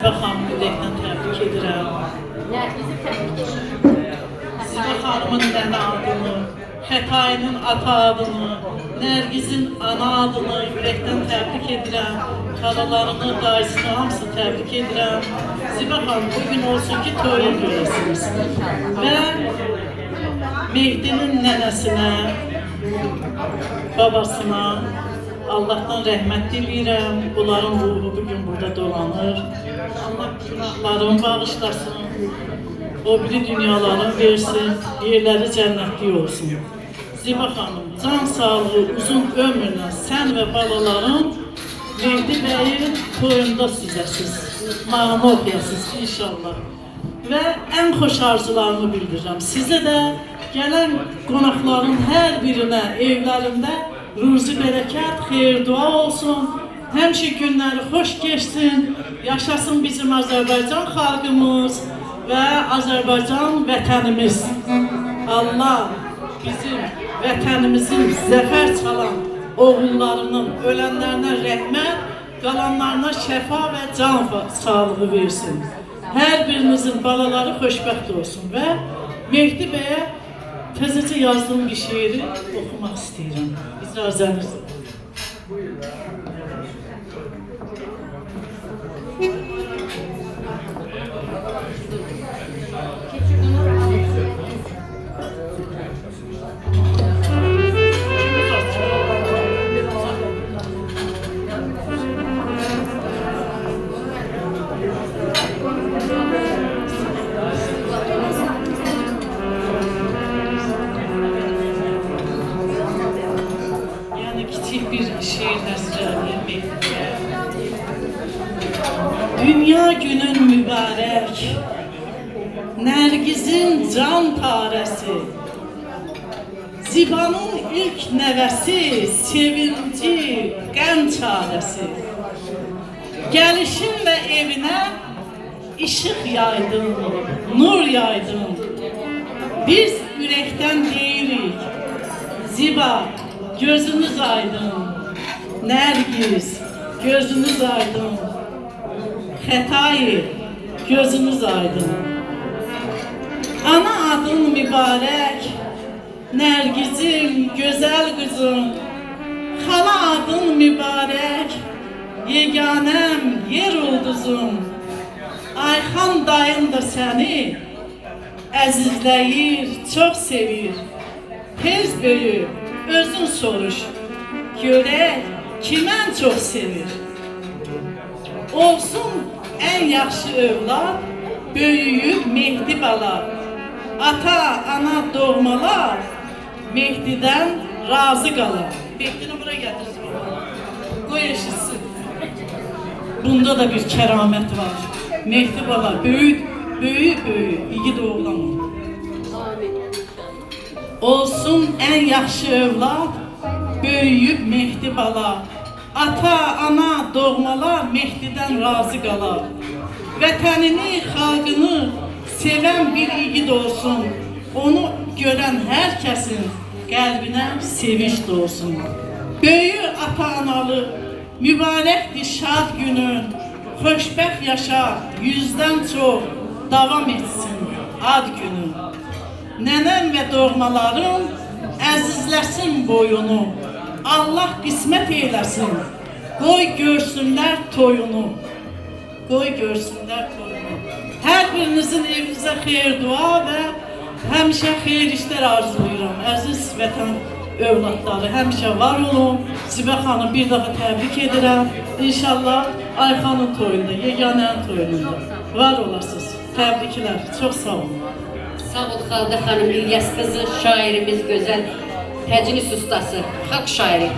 Zibə xanımı ürəkdən təbrik edirəm. Zibə xanımın nənə adını, Xətayının ata adını, Nərgizin ana adını ürəkdən təbrik edirəm. Xalalarını, dayısını hamısını təbrik edirəm. Zibə xanım bugün olsun ki toyun görəsiniz. Və Mehdinin nənəsinə, babasına Allah'tan rəhmət diləyirəm. Bunların ruhu bugün burada dolanır. Allah günahlarını bağışlasın. O biri dünyalarını versin. Yerləri cənnətli olsun. Zibə xanım, can sağlığı, uzun ömrlə sən və balaların Mehdi bəyin toyunda süzəsiz. Mahnı oxuyasınız inşallah. Və ən xoş arzularımı bildirirəm. Sizə də gələn qonaqların hər birinə evlərində ruzi bərəkət, xeyir dua olsun. Həmişə günləri xoş geçsin. Yaşasın bizim Azərbaycan xalqımız və Azərbaycan vətənimiz. Allah bizim vətənimizin zəfər çalan oğullarının ölənlərinə rəhmət, qalanlarına şəfa və can sağlığı versin. Hər birinizin balaları xoşbəxt olsun və Mehdi bəyə təzəcə yazdığım bir şeiri oxumaq istəyirəm. İcazənizlə. Dünya günün mübarək, Nərgizin can tarəsi, Zibanın ilk nəvəsi, sevinci, qəm çarəsi. Gəlişinlə evinə işıq yaydın, nur yaydın. Biz ürəkdən deyirik, Ziba, gözünüz aydın. Nərgiz, gözünüz aydın. Xətayi, gözünüz aydın. Ana adın mübarək, Nərgizim, gözəl qızım. Xala adın mübarək, yeganəm, yer ulduzum. Ayxan dayın da səni əzizləyir, çox sevir. Tez böyü, özün soruş, görək kimən çox sevir. Olsun ən yaxşı övlad, böyüyüb Mehdi bala. Ata, ana, doğmalar Mehdidən razı qalar. Mehdini bura gətirsin. Qoy eşitsin. Bunda da bir kəramət var. Mehdi bala, böyük, igid oğlan. Olsun ən yaxşı övlad, böyüyüb Mehdi bala. Ata, ana, doğmalar Mehdidən razı qalar. Vətənini, xalqını sevən bir igid olsun. Onu görən hər kəsin qəlbinə sevinç dolsun. Böyük ata-analı, mübarəkdir şad günün. Xoşbəxt yaşa, 100-dən çox davam etsin ad günün. Nənəm və doğmaların əzizləsin boyunu. Allah qismət eyləsin, qoy görsünlər toyunu. Qoy görsünlər toyunu. Hər birinizin evinizə xeyir dua və həmişə xeyir işlər arzulayıram. Əziz vətən övladları, həmişə var olun. Zibə xanım bir daha təbrik edirəm. İnşallah Ayxanın toyunda, yeganənin toyunda var olasınız. Təbriklər, çox sağ olun. Sağ ol Xalda xanım, İlyas qızı, şairimiz gözəl, təcnis ustası, xalq şairi.